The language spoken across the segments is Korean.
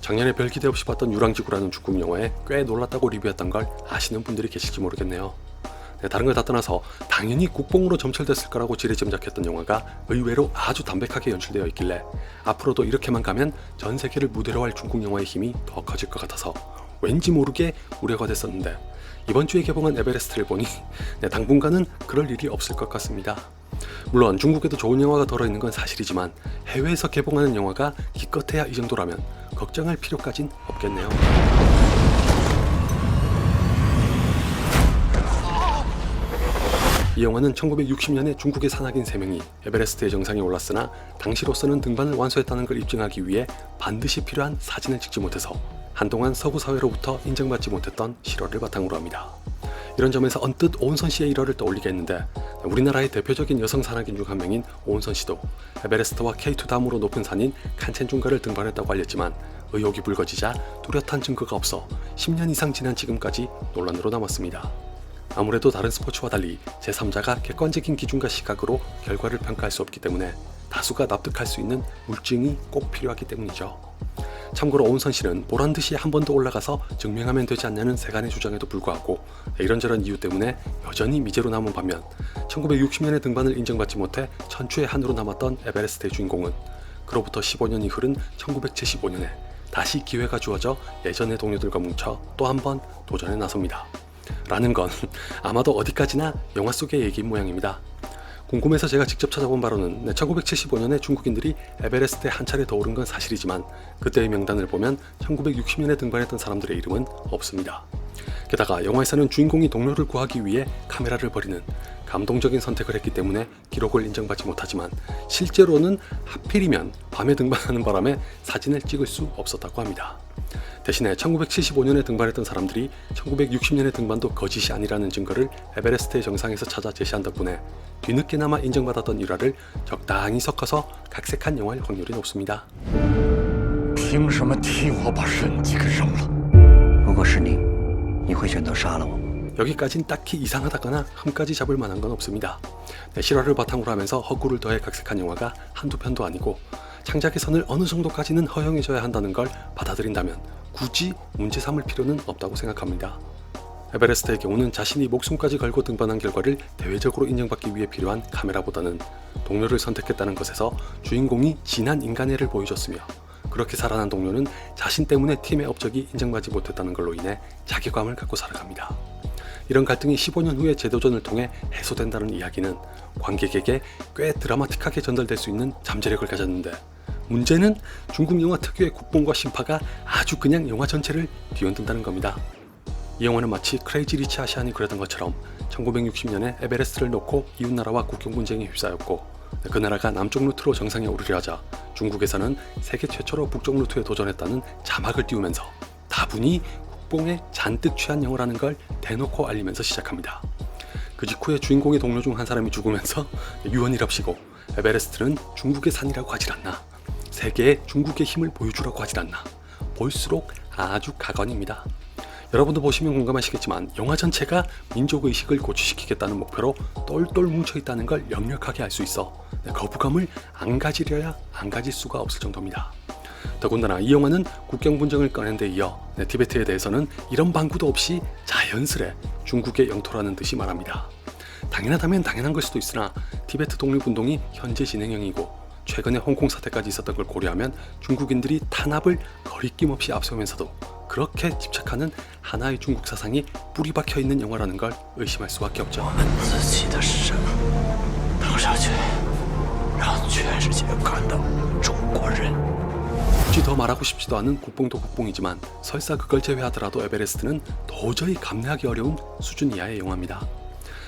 작년에 별 기대 없이 봤던 유랑지구라는 중국 영화에 꽤 놀랐다고 리뷰했던 걸 아시는 분들이 계실지 모르겠네요. 다른 걸 다 떠나서 당연히 국뽕으로 점철됐을 거라고 지레짐작했던 영화가 의외로 아주 담백하게 연출되어 있길래 앞으로도 이렇게만 가면 전 세계를 무대로 할 중국 영화의 힘이 더 커질 것 같아서 왠지 모르게 우려가 됐었는데 이번 주에 개봉한 에베레스트를 보니 당분간은 그럴 일이 없을 것 같습니다. 물론 중국에도 좋은 영화가 덜어있는 건 사실이지만 해외에서 개봉하는 영화가 기껏해야 이 정도라면 걱정할 필요까진 없겠네요. 이 영화는 1960년에 중국의 산악인 3명이 에베레스트의 정상에 올랐으나 당시로서는 등반을 완수했다는 걸 입증하기 위해 반드시 필요한 사진을 찍지 못해서 한동안 서구 사회로부터 인정받지 못했던 실화를 바탕으로 합니다. 이런 점에서 언뜻 오은선 씨의 일화를 떠올리게 했는데 우리나라의 대표적인 여성 산악인 중 한 명인 오은선 씨도 에베레스트와 K2 다음으로 높은 산인 칸첸중가를 등반했다고 알렸지만 의혹이 불거지자 뚜렷한 증거가 없어 10년 이상 지난 지금까지 논란으로 남았습니다. 아무래도 다른 스포츠와 달리 제3자가 객관적인 기준과 시각으로 결과를 평가할 수 없기 때문에 다수가 납득할 수 있는 물증이 꼭 필요하기 때문이죠. 참고로 오은선 씨는 보란듯이 한 번 더 올라가서 증명하면 되지 않냐는 세간의 주장에도 불구하고 이런저런 이유 때문에 여전히 미제로 남은 반면 1960년에 등반을 인정받지 못해 천추의 한으로 남았던 에베레스트의 주인공은 그로부터 15년이 흐른 1975년에 다시 기회가 주어져 예전의 동료들과 뭉쳐 또 한 번 도전에 나섭니다. 라는 건 아마도 어디까지나 영화 속의 얘기인 모양입니다. 궁금해서 제가 직접 찾아본 바로는 1975년에 중국인들이 에베레스트에 한 차례 더 오른 건 사실이지만 그때의 명단을 보면 1960년에 등반했던 사람들의 이름은 없습니다. 게다가 영화에서는 주인공이 동료를 구하기 위해 카메라를 버리는 감동적인 선택을 했기 때문에 기록을 인정받지 못하지만 실제로는 하필이면 밤에 등반하는 바람에 사진을 찍을 수 없었다고 합니다. 대신에 1975년에 등반했던 사람들이 1960년에 등반도 거짓이 아니라는 증거를 에베레스트의 정상에서 찾아 제시한 덕분에 뒤늦게나마 인정받았던 일화를 적당히 섞어서 각색한 영화일 확률이 높습니다. 凭什么替我把人给扔了？如果是你，你会选择杀了我？ 여기까진 딱히 이상하다거나 흠까지 잡을 만한 건 없습니다. 실화를 바탕으로 하면서 허구를 더해 각색한 영화가 한두 편도 아니고 창작의 선을 어느 정도까지는 허용해줘야 한다는 걸 받아들인다면 굳이 문제 삼을 필요는 없다고 생각합니다. 에베레스트의 경우는 자신이 목숨까지 걸고 등반한 결과를 대외적으로 인정받기 위해 필요한 카메라보다는 동료를 선택했다는 것에서 주인공이 진한 인간애를 보여줬으며 그렇게 살아난 동료는 자신 때문에 팀의 업적이 인정받지 못했다는 걸로 인해 자괴감을 갖고 살아갑니다. 이런 갈등이 15년 후에 재도전을 통해 해소된다는 이야기는 관객에게 꽤 드라마틱하게 전달될 수 있는 잠재력을 가졌는데 문제는 중국 영화 특유의 국뽕과 신파가 아주 그냥 영화 전체를 뒤흔든다는 겁니다. 이 영화는 마치 크레이지 리치 아시안이 그랬던 것처럼 1960년에 에베레스트를 놓고 이웃나라와 국경 분쟁에 휩싸였고 그 나라가 남쪽 루트로 정상에 오르려 하자 중국에서는 세계 최초로 북쪽 루트에 도전했다는 자막을 띄우면서 다분히 국뽕에 잔뜩 취한 영화라는 걸 대놓고 알리면서 시작합니다. 그 직후에 주인공의 동료 중 한 사람이 죽으면서 유언이랍시고 에베레스트는 중국의 산이라고 하질 않나, 세계에 중국의 힘을 보여주라고 하질 않나, 볼수록 아주 가관입니다. 여러분도 보시면 공감하시겠지만 영화 전체가 민족의식을 고취시키겠다는 목표로 똘똘 뭉쳐있다는 걸 역력하게 알 수 있어 거부감을 안 가지려야 안 가질 수가 없을 정도입니다. 더군다나 이 영화는 국경 분쟁을 꺼낸 데 이어 티베트에 대해서는 이런 방구도 없이 자연스레 중국의 영토라는 듯이 말합니다. 당연하다면 당연한 걸 수도 있으나 티베트 독립운동이 현재 진행형이고 최근에 홍콩 사태까지 있었던 걸 고려하면 중국인들이 탄압을 거리낌 없이 앞세우면서도 그렇게 집착하는 하나의 중국 사상이 뿌리 박혀 있는 영화라는 걸 의심할 수밖에 없죠. 굳이 더 말하고 싶지도 않은 국뽕도 국뽕이지만 설사 그걸 제외하더라도 에베레스트는 도저히 감내하기 어려운 수준 이하의 영화입니다.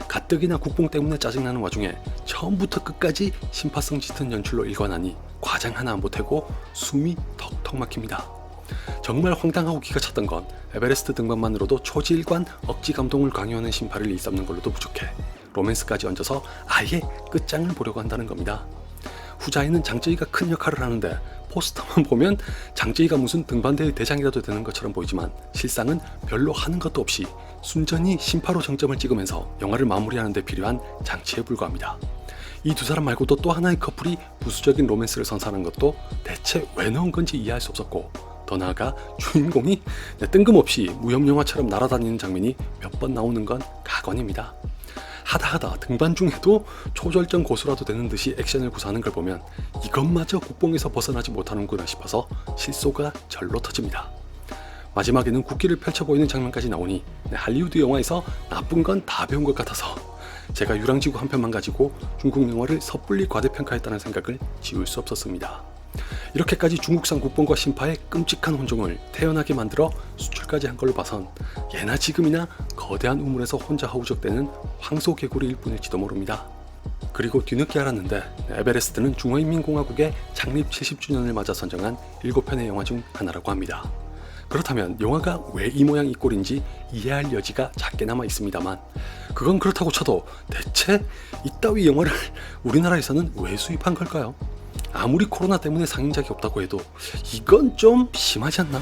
가뜩이나 국뽕 때문에 짜증나는 와중에 처음부터 끝까지 심파성 짙은 연출로 일관하니 과장 하나 안 보태고 숨이 턱턱 막힙니다. 정말 황당하고 기가 찼던 건 에베레스트 등반만으로도 초지일관 억지 감동을 강요하는 심파를 일삼는 걸로도 부족해 로맨스까지 얹어서 아예 끝장을 보려고 한다는 겁니다. 후자에는 장쯔이가 큰 역할을 하는데 포스터만 보면 장쯔이가 무슨 등반대의 대장이라도 되는 것처럼 보이지만 실상은 별로 하는 것도 없이 순전히 심파로 정점을 찍으면서 영화를 마무리하는 데 필요한 장치에 불과합니다. 이 두 사람 말고도 또 하나의 커플이 부수적인 로맨스를 선사하는 것도 대체 왜 넣은 건지 이해할 수 없었고 더 나아가 주인공이 뜬금없이 무협영화처럼 날아다니는 장면이 몇 번 나오는 건 가관입니다. 하다 등반 중에도 초절정 고수라도 되는 듯이 액션을 구사하는 걸 보면 이것마저 국뽕에서 벗어나지 못하는구나 싶어서 실소가 절로 터집니다. 마지막에는 국기를 펼쳐 보이는 장면까지 나오니 할리우드 영화에서 나쁜 건 다 배운 것 같아서 제가 유랑지구 한 편만 가지고 중국 영화를 섣불리 과대평가했다는 생각을 지울 수 없었습니다. 이렇게까지 중국산 국뽕과 신파의 끔찍한 혼종을 태연하게 만들어 수출까지 한 걸로 봐선 예나 지금이나 거대한 우물에서 혼자 허우적대는 황소개구리일 뿐일지도 모릅니다. 그리고 뒤늦게 알았는데 에베레스트는 중화인민공화국의 창립 70주년을 맞아 선정한 7편의 영화 중 하나라고 합니다. 그렇다면 영화가 왜 이 모양 이 꼴인지 이해할 여지가 작게나마 있습니다만 그건 그렇다고 쳐도 대체 이따위 영화를 우리나라에서는 왜 수입한 걸까요? 아무리 코로나 때문에 상영작이 없다고 해도 이건 좀 심하지 않나?